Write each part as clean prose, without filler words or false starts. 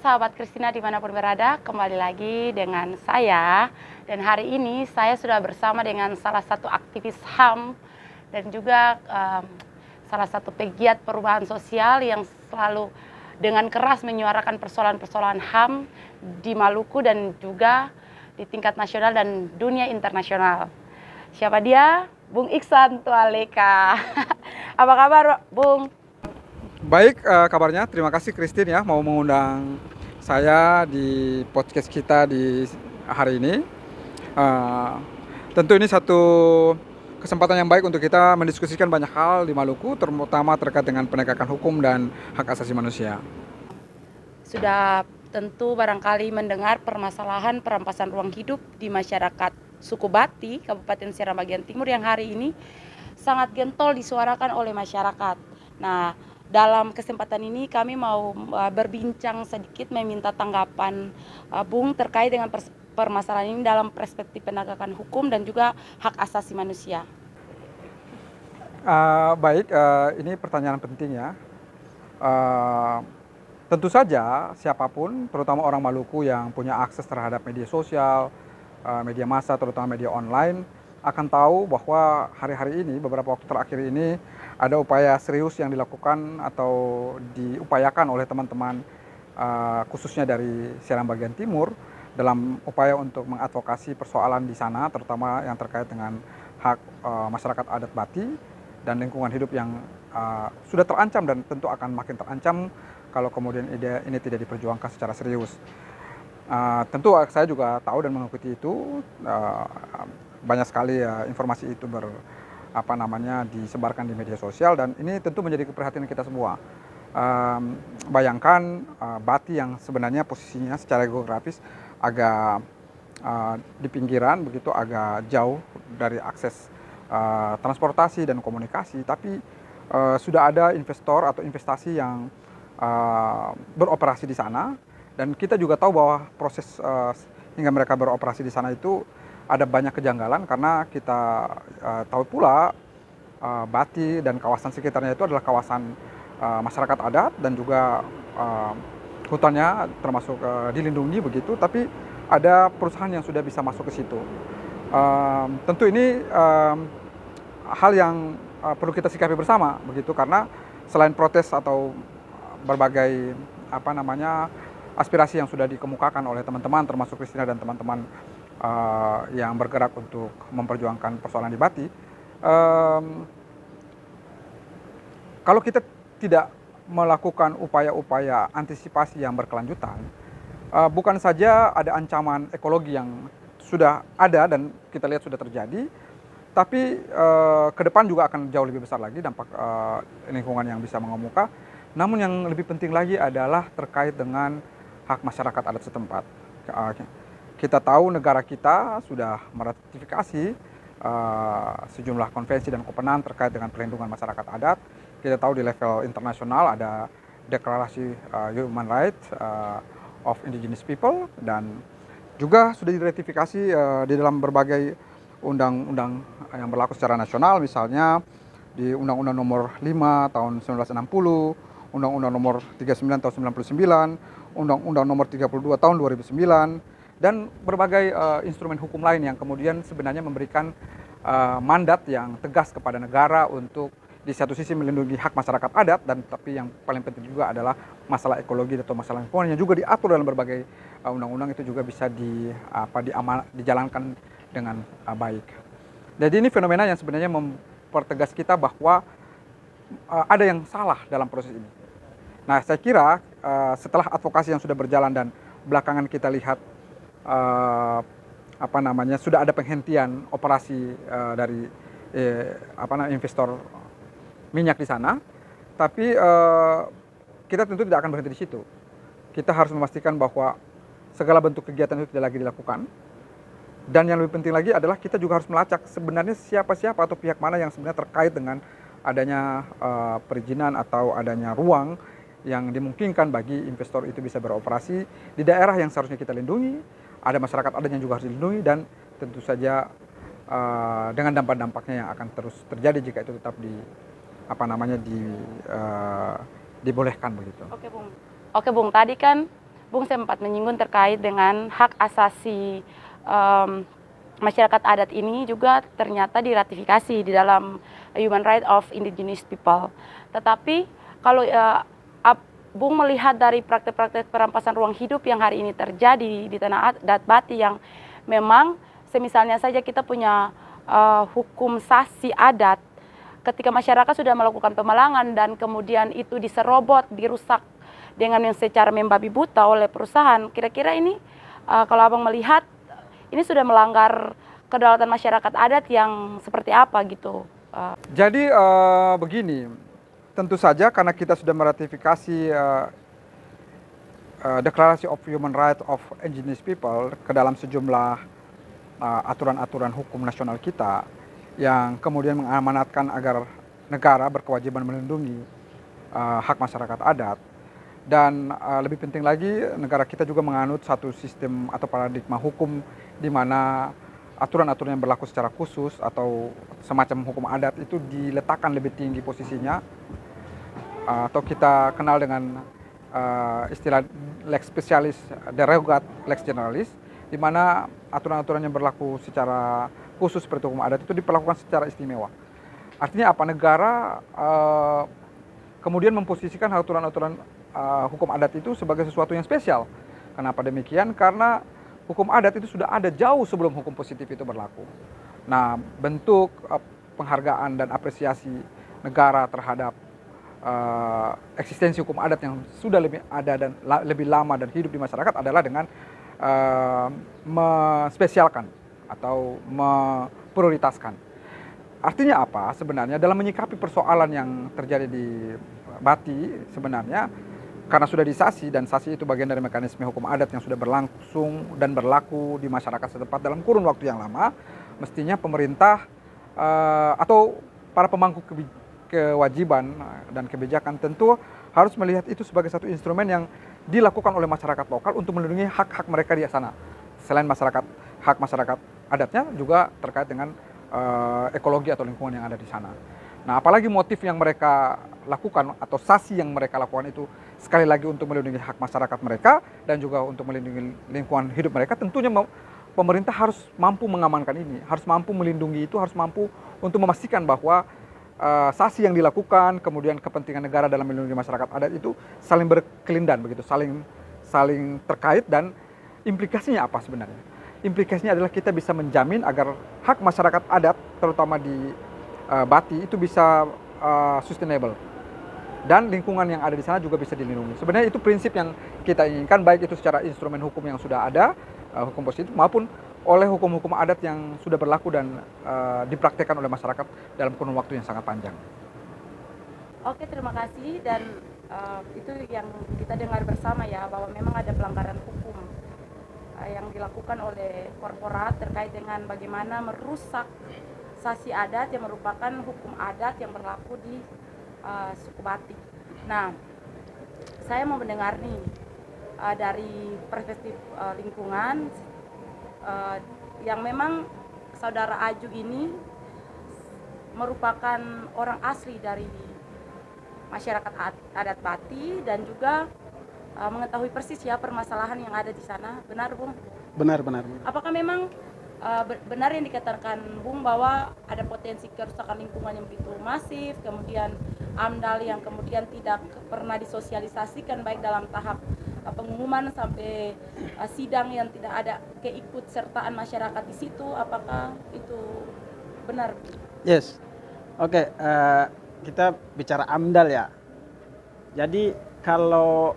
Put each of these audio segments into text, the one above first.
sahabat Christina dimanapun berada, kembali lagi dengan saya. Dan hari ini saya sudah bersama dengan salah satu aktivis HAM dan juga salah satu pegiat perubahan sosial yang selalu dengan keras menyuarakan persoalan-persoalan HAM di Maluku dan juga di tingkat nasional dan dunia internasional. Siapa dia? Bung Iksan Tualeka. Apa kabar, Bung? Baik, kabarnya. Terima kasih Christine ya mau mengundang saya di podcast kita di hari ini. Eh, Tentu ini satu kesempatan yang baik untuk kita mendiskusikan banyak hal di Maluku, terutama terkait dengan penegakan hukum dan hak asasi manusia. Sudah tentu barangkali mendengar permasalahan perampasan ruang hidup di masyarakat suku Bati, Kabupaten Seram bagian timur yang hari ini sangat gentol disuarakan oleh masyarakat. Nah, dalam kesempatan ini kami mau berbincang sedikit meminta tanggapan Bung terkait dengan permasalahan ini dalam perspektif penegakan hukum dan juga hak asasi manusia. Baik, ini pertanyaan penting ya. Eh, Tentu saja siapapun, terutama orang Maluku yang punya akses terhadap media sosial, media massa, terutama media online, akan tahu bahwa hari-hari ini, beberapa waktu terakhir ini, ada upaya serius yang dilakukan atau diupayakan oleh teman-teman, khususnya dari Seram bagian timur, dalam upaya untuk mengadvokasi persoalan di sana, terutama yang terkait dengan hak masyarakat adat Bati dan lingkungan hidup yang sudah terancam dan tentu akan makin terancam kalau kemudian ini tidak diperjuangkan secara serius. Tentu saya juga tahu dan mengikuti itu, banyak sekali informasi itu disebarkan di media sosial, dan ini tentu menjadi keprihatinan kita semua. Bayangkan Bati yang sebenarnya posisinya secara geografis agak di pinggiran, begitu agak jauh dari akses transportasi dan komunikasi, tapi sudah ada investor atau investasi yang beroperasi di sana, dan kita juga tahu bahwa proses hingga mereka beroperasi di sana itu ada banyak kejanggalan, karena kita tahu pula Bati dan kawasan sekitarnya itu adalah kawasan masyarakat adat dan juga hutannya termasuk dilindungi begitu, tapi ada perusahaan yang sudah bisa masuk ke situ. Tentu ini hal yang perlu kita sikapi bersama begitu, karena selain protes atau berbagai aspirasi yang sudah dikemukakan oleh teman-teman termasuk Christina dan teman-teman yang bergerak untuk memperjuangkan persoalan di Bati, kalau kita tidak melakukan upaya-upaya antisipasi yang berkelanjutan, bukan saja ada ancaman ekologi yang sudah ada dan kita lihat sudah terjadi, tapi ke depan juga akan jauh lebih besar lagi dampak lingkungan yang bisa mengemuka. Namun yang lebih penting lagi adalah terkait dengan hak masyarakat adat setempat. Kita tahu negara kita sudah meratifikasi sejumlah konvensi dan kovenant terkait dengan perlindungan masyarakat adat. Kita tahu di level internasional ada deklarasi Human Rights of Indigenous People, dan juga sudah diratifikasi di dalam berbagai undang-undang yang berlaku secara nasional, misalnya di Undang-Undang Nomor 5 tahun 1960, Undang-Undang Nomor 39 tahun 99, Undang-Undang Nomor 32 tahun 2009, dan berbagai instrumen hukum lain yang kemudian sebenarnya memberikan mandat yang tegas kepada negara untuk di satu sisi melindungi hak masyarakat adat, dan tapi yang paling penting juga adalah masalah ekologi atau masalah lingkungan yang juga diatur dalam berbagai undang-undang itu juga bisa dijalankan dengan baik. Jadi ini fenomena yang sebenarnya mempertegas kita bahwa ada yang salah dalam proses ini. Nah, saya kira setelah advokasi yang sudah berjalan dan belakangan kita lihat sudah ada penghentian operasi dari investor minyak di sana, tapi kita tentu tidak akan berhenti di situ. Kita harus memastikan bahwa segala bentuk kegiatan itu tidak lagi dilakukan, dan yang lebih penting lagi adalah kita juga harus melacak sebenarnya siapa-siapa atau pihak mana yang sebenarnya terkait dengan adanya perizinan atau adanya ruang yang dimungkinkan bagi investor itu bisa beroperasi di daerah yang seharusnya kita lindungi. Ada masyarakat adat yang juga harus dilindungi, dan tentu saja dengan dampak-dampaknya yang akan terus terjadi jika itu tetap dibolehkan begitu. Oke Bung, tadi kan Bung sempat menyinggung terkait dengan hak asasi masyarakat adat ini juga ternyata diratifikasi di dalam Human Right of Indigenous People. Tetapi kalau Bung melihat dari praktek-praktek perampasan ruang hidup yang hari ini terjadi di tanah adat Bati yang memang semisalnya saja kita punya hukum sasi adat, ketika masyarakat sudah melakukan pemalangan dan kemudian itu diserobot, dirusak dengan yang secara membabi buta oleh perusahaan, kira-kira ini kalau Abang melihat ini sudah melanggar kedaulatan masyarakat adat yang seperti apa gitu? Jadi begini, tentu saja karena kita sudah meratifikasi Declaration of Human Rights of Indigenous People ke dalam sejumlah aturan-aturan hukum nasional kita yang kemudian mengamanatkan agar negara berkewajiban melindungi hak masyarakat adat. Dan lebih penting lagi, negara kita juga menganut satu sistem atau paradigma hukum di mana aturan-aturan yang berlaku secara khusus atau semacam hukum adat itu diletakkan lebih tinggi posisinya, atau kita kenal dengan istilah lex specialis derogat lex generalis, di mana aturan-aturan yang berlaku secara khusus seperti hukum adat itu diperlakukan secara istimewa. Artinya apa? Negara kemudian memposisikan aturan-aturan hukum adat itu sebagai sesuatu yang spesial. Kenapa demikian? Karena hukum adat itu sudah ada jauh sebelum hukum positif itu berlaku. Nah, bentuk penghargaan dan apresiasi negara terhadap eksistensi hukum adat yang sudah lebih ada dan lebih lama dan hidup di masyarakat adalah dengan menspesialkan atau memprioritaskan. Artinya apa? Sebenarnya dalam menyikapi persoalan yang terjadi di Bati, sebenarnya karena sudah disasi dan sasi itu bagian dari mekanisme hukum adat yang sudah berlangsung dan berlaku di masyarakat setempat dalam kurun waktu yang lama, mestinya pemerintah atau para pemangku kewajiban dan kebijakan tentu harus melihat itu sebagai satu instrumen yang dilakukan oleh masyarakat lokal untuk melindungi hak-hak mereka di sana. Selain hak masyarakat adatnya juga terkait dengan ekologi atau lingkungan yang ada di sana. Nah, apalagi motif yang mereka lakukan atau sasi yang mereka lakukan itu sekali lagi untuk melindungi hak masyarakat mereka dan juga untuk melindungi lingkungan hidup mereka, tentunya pemerintah harus mampu mengamankan ini, harus mampu melindungi itu, harus mampu untuk memastikan bahwa sasi yang dilakukan, kemudian kepentingan negara dalam melindungi masyarakat adat itu saling berkelindan begitu, saling terkait. Dan implikasinya apa sebenarnya? Implikasinya adalah kita bisa menjamin agar hak masyarakat adat, terutama di Bati, itu bisa sustainable dan lingkungan yang ada di sana juga bisa dilindungi. Sebenarnya itu prinsip yang kita inginkan, baik itu secara instrumen hukum yang sudah ada, hukum positif, maupun oleh hukum-hukum adat yang sudah berlaku dan dipraktekkan oleh masyarakat dalam kurun waktu yang sangat panjang. Oke, terima kasih. Dan itu yang kita dengar bersama ya, bahwa memang ada pelanggaran hukum yang dilakukan oleh korporat terkait dengan bagaimana merusak sasi adat yang merupakan hukum adat yang berlaku di suku Batik. Nah, saya mau mendengar nih dari perspektif lingkungan yang memang saudara Aju ini merupakan orang asli dari masyarakat adat Bati dan juga mengetahui persis ya permasalahan yang ada di sana. Benar, Bung? Benar. Apakah memang benar yang dikatakan Bung bahwa ada potensi kerusakan lingkungan yang begitu masif, kemudian AMDAL yang kemudian tidak pernah disosialisasikan baik dalam tahap pengumuman sampai sidang yang tidak ada keikutsertaan masyarakat di situ? Apakah itu benar? Yes. Oke, kita bicara AMDAL ya. Jadi kalau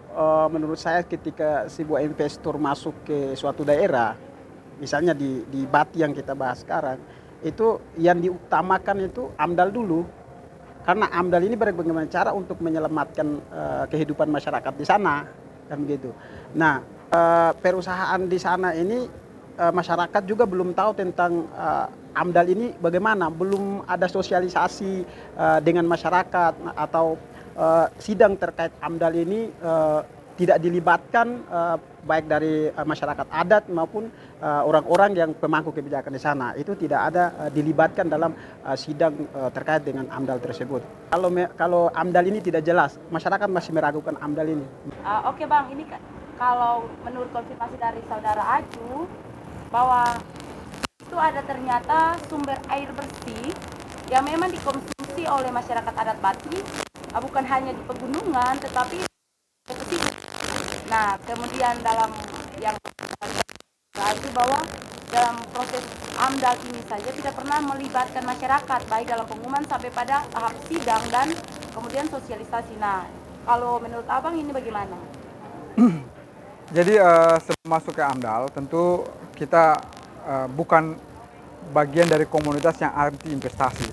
menurut saya ketika sebuah investor masuk ke suatu daerah, misalnya di Bati yang kita bahas sekarang, itu yang diutamakan itu AMDAL dulu. Karena AMDAL ini bagaimana cara untuk menyelamatkan kehidupan masyarakat di sana, kan begitu. Nah, perusahaan di sana ini masyarakat juga belum tahu tentang AMDAL ini bagaimana, belum ada sosialisasi dengan masyarakat atau sidang terkait AMDAL ini tidak dilibatkan baik dari masyarakat adat maupun orang-orang yang pemangku kebijakan di sana. Itu tidak ada dilibatkan dalam sidang terkait dengan AMDAL tersebut. Kalau AMDAL ini tidak jelas, masyarakat masih meragukan AMDAL ini. Oke Bang, ini kalau menurut konfirmasi dari saudara Acu bahwa itu ada ternyata sumber air bersih yang memang dikonsumsi oleh masyarakat adat Batik, bukan hanya di pegunungan tetapi di pesisir. Nah, kemudian dalam yang Acu bahwa dalam proses AMDAL ini saja tidak pernah melibatkan masyarakat baik dalam pengumuman sampai pada tahap sidang dan kemudian sosialisasi. Nah, kalau menurut Abang ini bagaimana? Jadi sebelum masuk ke AMDAL tentu kita bukan bagian dari komunitas yang anti investasi.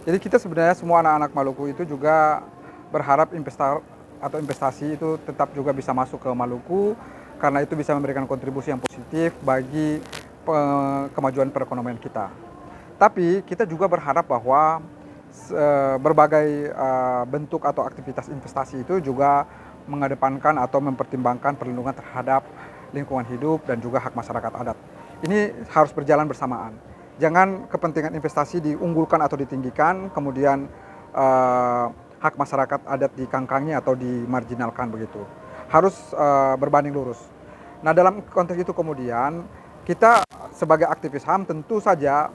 Jadi kita sebenarnya semua anak-anak Maluku itu juga berharap investor atau investasi itu tetap juga bisa masuk ke Maluku karena itu bisa memberikan kontribusi yang positif bagi kemajuan perekonomian kita. Tapi kita juga berharap bahwa berbagai bentuk atau aktivitas investasi itu juga mengedepankan atau mempertimbangkan perlindungan terhadap lingkungan hidup dan juga hak masyarakat adat. Ini harus berjalan bersamaan. Jangan kepentingan investasi diunggulkan atau ditinggikan, kemudian hak masyarakat adat dikangkangi atau dimarginalkan begitu. Harus berbanding lurus. Nah, dalam konteks itu kemudian kita sebagai aktivis HAM tentu saja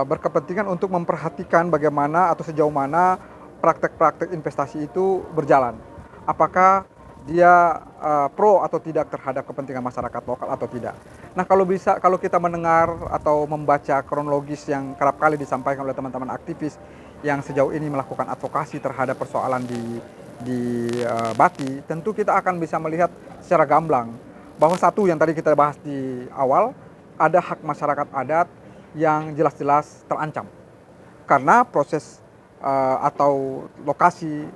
berkepentingan untuk memperhatikan bagaimana atau sejauh mana praktek-praktek investasi itu berjalan. Apakah dia pro atau tidak terhadap kepentingan masyarakat lokal atau tidak. Nah, kalau kita mendengar atau membaca kronologis yang kerap kali disampaikan oleh teman-teman aktivis yang sejauh ini melakukan advokasi terhadap persoalan di Bati, tentu kita akan bisa melihat secara gamblang bahwa satu yang tadi kita bahas di awal, ada hak masyarakat adat yang jelas-jelas terancam karena proses atau lokasi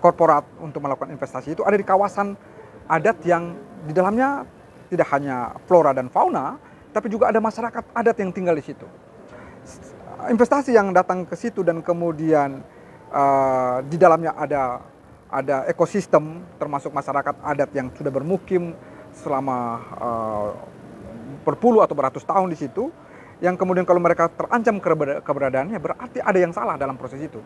korporat untuk melakukan investasi itu ada di kawasan adat yang di dalamnya tidak hanya flora dan fauna, tapi juga ada masyarakat adat yang tinggal di situ. Investasi yang datang ke situ dan kemudian di dalamnya ada ekosistem termasuk masyarakat adat yang sudah bermukim selama berpuluh atau beratus tahun di situ, yang kemudian kalau mereka terancam keberadaannya berarti ada yang salah dalam proses itu.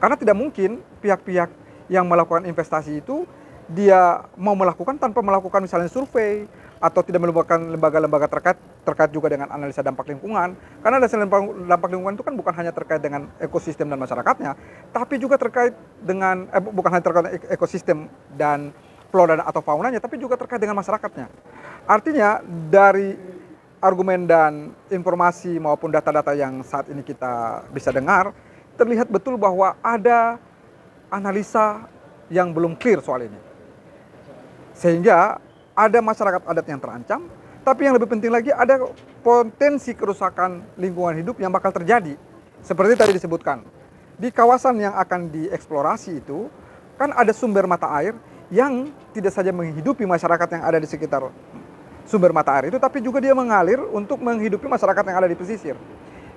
Karena tidak mungkin pihak-pihak yang melakukan investasi itu dia mau melakukan tanpa melakukan misalnya survei atau tidak melibatkan lembaga-lembaga terkait juga dengan analisa dampak lingkungan. Karena analisa dampak lingkungan itu kan bukan hanya terkait dengan ekosistem dan masyarakatnya, tapi juga terkait dengan bukan hanya terkait dengan ekosistem dan flora atau faunanya, tapi juga terkait dengan masyarakatnya. Artinya dari argumen dan informasi maupun data-data yang saat ini kita bisa dengar, terlihat betul bahwa ada analisa yang belum clear soal ini. Sehingga ada masyarakat adat yang terancam, tapi yang lebih penting lagi ada potensi kerusakan lingkungan hidup yang bakal terjadi. Seperti tadi disebutkan, di kawasan yang akan dieksplorasi itu kan ada sumber mata air yang tidak saja menghidupi masyarakat yang ada di sekitar sumber mata air itu, tapi juga dia mengalir untuk menghidupi masyarakat yang ada di pesisir.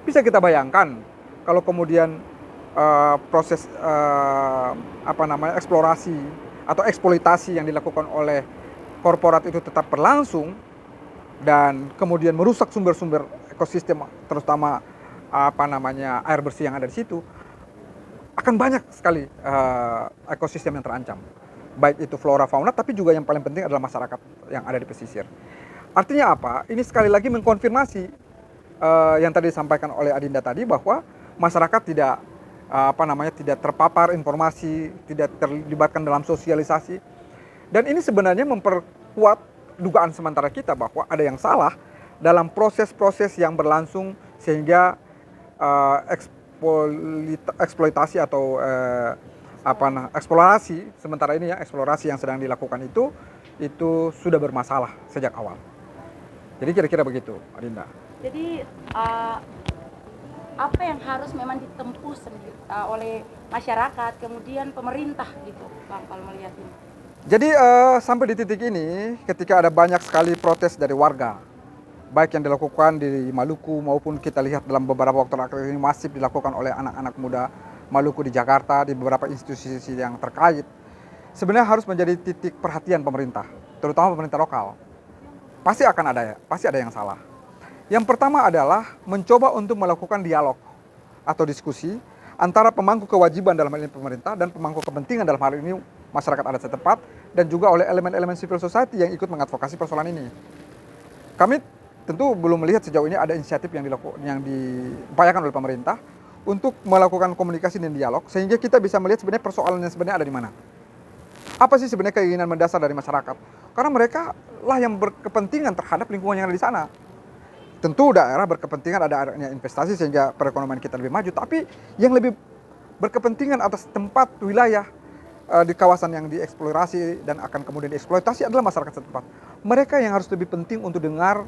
Bisa kita bayangkan kalau kemudian proses eksplorasi atau eksploitasi yang dilakukan oleh korporat itu tetap berlangsung dan kemudian merusak sumber-sumber ekosistem terutama air bersih yang ada di situ, akan banyak sekali ekosistem yang terancam, baik itu flora fauna tapi juga yang paling penting adalah masyarakat yang ada di pesisir. Artinya apa? Ini sekali lagi mengkonfirmasi yang tadi disampaikan oleh Adinda tadi bahwa masyarakat tidak terpapar informasi, tidak terlibatkan dalam sosialisasi. Dan ini sebenarnya memperkuat dugaan sementara kita bahwa ada yang salah dalam proses-proses yang berlangsung sehingga eksploitasi atau eksplorasi sementara ini eksplorasi yang sedang dilakukan itu sudah bermasalah sejak awal. Jadi kira-kira begitu, Adinda. Jadi apa yang harus memang ditempuh sendiri oleh masyarakat, kemudian pemerintah gitu, Bang, kalau melihat ini? Jadi sampai di titik ini, ketika ada banyak sekali protes dari warga, baik yang dilakukan di Maluku maupun kita lihat dalam beberapa waktu terakhir ini masif dilakukan oleh anak-anak muda Maluku di Jakarta, di beberapa institusi yang terkait, sebenarnya harus menjadi titik perhatian pemerintah, terutama pemerintah lokal. Pasti ada yang salah. Yang pertama adalah mencoba untuk melakukan dialog atau diskusi antara pemangku kewajiban dalam hal ini pemerintah dan pemangku kepentingan dalam hal ini masyarakat adat setempat dan juga oleh elemen-elemen civil society yang ikut mengadvokasi persoalan ini. Kami tentu belum melihat sejauh ini ada inisiatif yang diupayakan oleh pemerintah untuk melakukan komunikasi dan dialog sehingga kita bisa melihat sebenarnya persoalannya sebenarnya ada di mana. Apa sih sebenarnya keinginan mendasar dari masyarakat? Karena mereka lah yang berkepentingan terhadap lingkungan yang ada di sana. Tentu daerah berkepentingan ada investasi sehingga perekonomian kita lebih maju, tapi yang lebih berkepentingan atas tempat wilayah di kawasan yang dieksplorasi dan akan kemudian dieksploitasi adalah masyarakat setempat. Mereka yang harus lebih penting untuk dengar,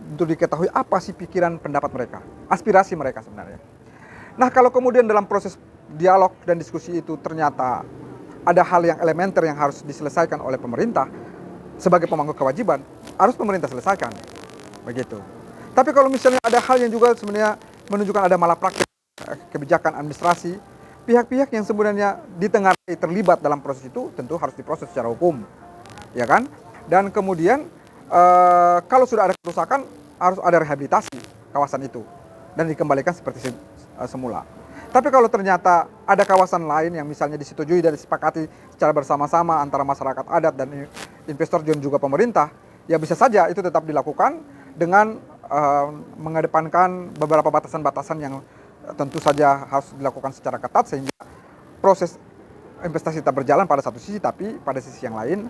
untuk diketahui apa sih pikiran pendapat mereka, aspirasi mereka sebenarnya. Nah, kalau kemudian dalam proses dialog dan diskusi itu ternyata ada hal yang elementer yang harus diselesaikan oleh pemerintah sebagai pemangku kewajiban, harus pemerintah selesaikan. Begitu. Tapi kalau misalnya ada hal yang juga sebenarnya menunjukkan ada malapraktik kebijakan administrasi, pihak-pihak yang sebenarnya ditengarai terlibat dalam proses itu tentu harus diproses secara hukum, ya kan? Dan kemudian kalau sudah ada kerusakan harus ada rehabilitasi kawasan itu dan dikembalikan seperti semula. Tapi kalau ternyata ada kawasan lain yang misalnya disetujui dan disepakati secara bersama-sama antara masyarakat adat dan investor dan juga pemerintah, ya bisa saja itu tetap dilakukan dengan mengedepankan beberapa batasan-batasan yang tentu saja harus dilakukan secara ketat sehingga proses investasi tetap berjalan pada satu sisi, tapi pada sisi yang lain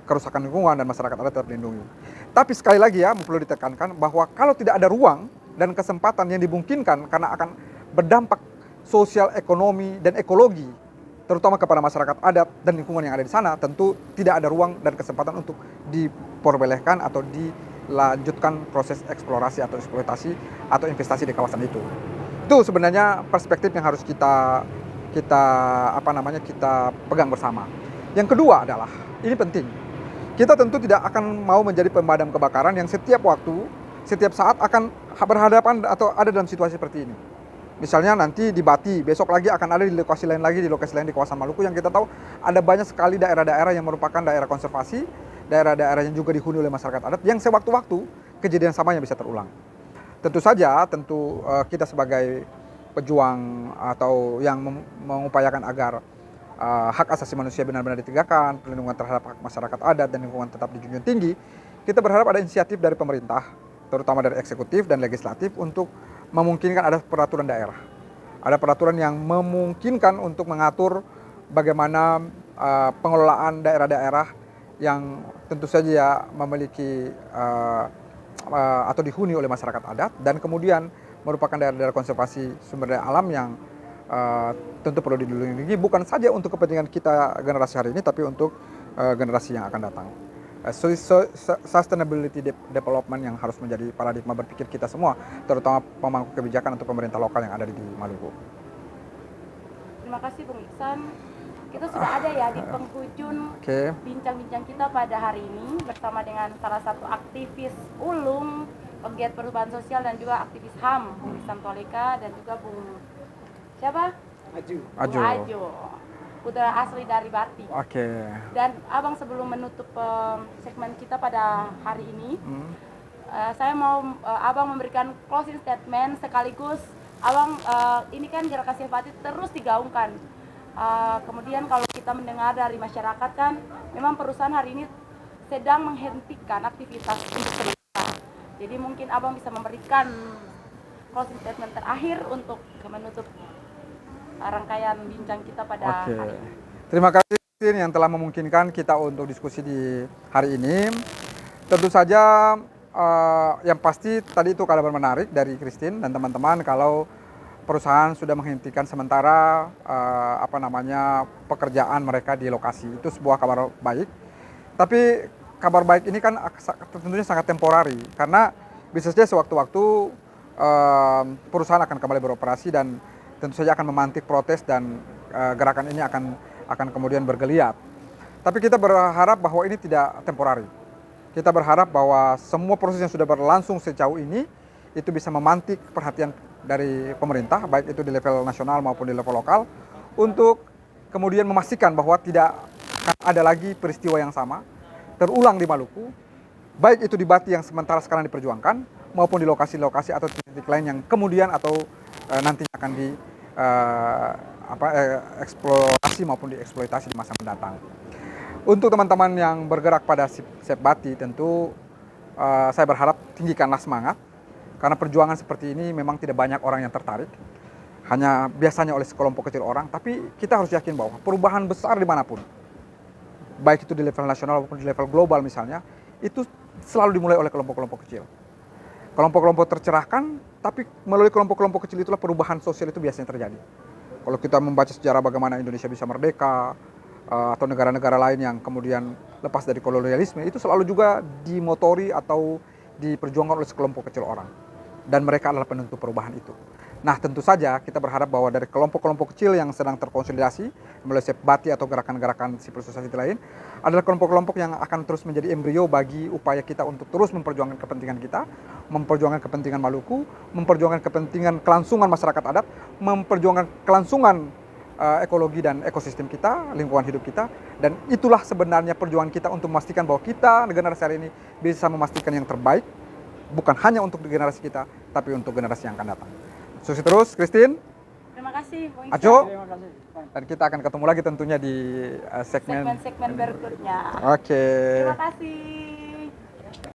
kerusakan lingkungan dan masyarakat adat tetap dilindungi. Tapi sekali lagi ya, perlu ditekankan bahwa kalau tidak ada ruang dan kesempatan yang dimungkinkan karena akan berdampak sosial, ekonomi, dan ekologi, terutama kepada masyarakat adat dan lingkungan yang ada di sana, tentu tidak ada ruang dan kesempatan untuk diperbolehkan atau dilanjutkan proses eksplorasi atau eksploitasi atau investasi di kawasan itu. Itu sebenarnya perspektif yang harus kita pegang bersama. Yang kedua adalah, ini penting, kita tentu tidak akan mau menjadi pemadam kebakaran yang setiap waktu, setiap saat akan berhadapan atau ada dalam situasi seperti ini. Misalnya nanti di Bati, besok lagi akan ada di lokasi lain lagi, di lokasi lain di kawasan Maluku yang kita tahu ada banyak sekali daerah-daerah yang merupakan daerah konservasi, daerah-daerah yang juga dihuni oleh masyarakat adat yang sewaktu-waktu kejadian samanya bisa terulang. Tentu saja, kita sebagai pejuang atau yang mengupayakan agar hak asasi manusia benar-benar ditegakkan, perlindungan terhadap hak masyarakat adat dan lingkungan tetap dijunjung tinggi, kita berharap ada inisiatif dari pemerintah, terutama dari eksekutif dan legislatif untuk memungkinkan ada peraturan daerah. Ada peraturan yang memungkinkan untuk mengatur bagaimana pengelolaan daerah-daerah yang tentu saja memiliki atau dihuni oleh masyarakat adat dan kemudian merupakan daerah-daerah konservasi sumber daya alam yang tentu perlu dilindungi, bukan saja untuk kepentingan kita generasi hari ini, tapi untuk generasi yang akan datang. Sustainability development yang harus menjadi paradigma berpikir kita semua, terutama pemangku kebijakan untuk pemerintah lokal yang ada di Maluku. Terima kasih Bung Iksan. Kita sudah ada ya di penghujung bincang-bincang kita pada hari ini bersama dengan salah satu aktivis ulung, pegiat perubahan sosial dan juga aktivis HAM, Bung Iksan Toleka dan juga Bung siapa? Aju. Putra asli dari Bati. Dan Abang sebelum menutup segmen kita pada hari ini, saya mau Abang memberikan closing statement sekaligus Abang ini kan Gerakan Save Bati terus digaungkan. Kemudian kalau kita mendengar dari masyarakat kan, memang perusahaan hari ini sedang menghentikan aktivitas industri. Jadi mungkin Abang bisa memberikan closing statement terakhir untuk menutup rangkaian bincang kita pada hari ini. Terima kasih yang telah memungkinkan kita untuk diskusi di hari ini. Tentu saja yang pasti tadi itu kabar menarik dari Christine dan teman-teman kalau perusahaan sudah menghentikan sementara pekerjaan mereka di lokasi. Itu sebuah kabar baik. Tapi kabar baik ini kan tentunya sangat temporari karena bisa saja sewaktu-waktu perusahaan akan kembali beroperasi dan tentu saja akan memantik protes dan gerakan ini akan kemudian bergeliat. Tapi kita berharap bahwa ini tidak temporari. Kita berharap bahwa semua proses yang sudah berlangsung sejauh ini itu bisa memantik perhatian dari pemerintah, baik itu di level nasional maupun di level lokal, untuk kemudian memastikan bahwa tidak akan ada lagi peristiwa yang sama terulang di Maluku, baik itu di Bati yang sementara sekarang diperjuangkan, maupun di lokasi-lokasi atau titik lain yang kemudian atau nantinya akan eksplorasi maupun dieksploitasi di masa mendatang. Untuk teman-teman yang bergerak pada Sepbati tentu saya berharap tinggikanlah semangat, karena perjuangan seperti ini memang tidak banyak orang yang tertarik, hanya biasanya oleh sekelompok kecil orang, tapi kita harus yakin bahwa perubahan besar dimanapun, baik itu di level nasional maupun di level global misalnya, itu selalu dimulai oleh kelompok-kelompok kecil. Kelompok-kelompok tercerahkan, tapi melalui kelompok-kelompok kecil itulah perubahan sosial itu biasanya terjadi. Kalau kita membaca sejarah bagaimana Indonesia bisa merdeka, atau negara-negara lain yang kemudian lepas dari kolonialisme, itu selalu juga dimotori atau diperjuangkan oleh sekelompok kecil orang. Dan mereka adalah penentu perubahan itu. Nah, tentu saja kita berharap bahwa dari kelompok-kelompok kecil yang sedang terkonsolidasi melalui Sepbati atau gerakan-gerakan civil society lain, adalah kelompok-kelompok yang akan terus menjadi embrio bagi upaya kita untuk terus memperjuangkan kepentingan kita, memperjuangkan kepentingan Maluku, memperjuangkan kepentingan kelangsungan masyarakat adat, memperjuangkan kelangsungan ekologi dan ekosistem kita, lingkungan hidup kita, dan itulah sebenarnya perjuangan kita untuk memastikan bahwa kita, generasi hari ini, bisa memastikan yang terbaik, bukan hanya untuk generasi kita, tapi untuk generasi yang akan datang. Sukses terus, Christine. Terima kasih, Bung Iksan. Aco. Terima kasih. Dan kita akan ketemu lagi tentunya di segmen Segmen-segmen berikutnya. Oke. Terima kasih.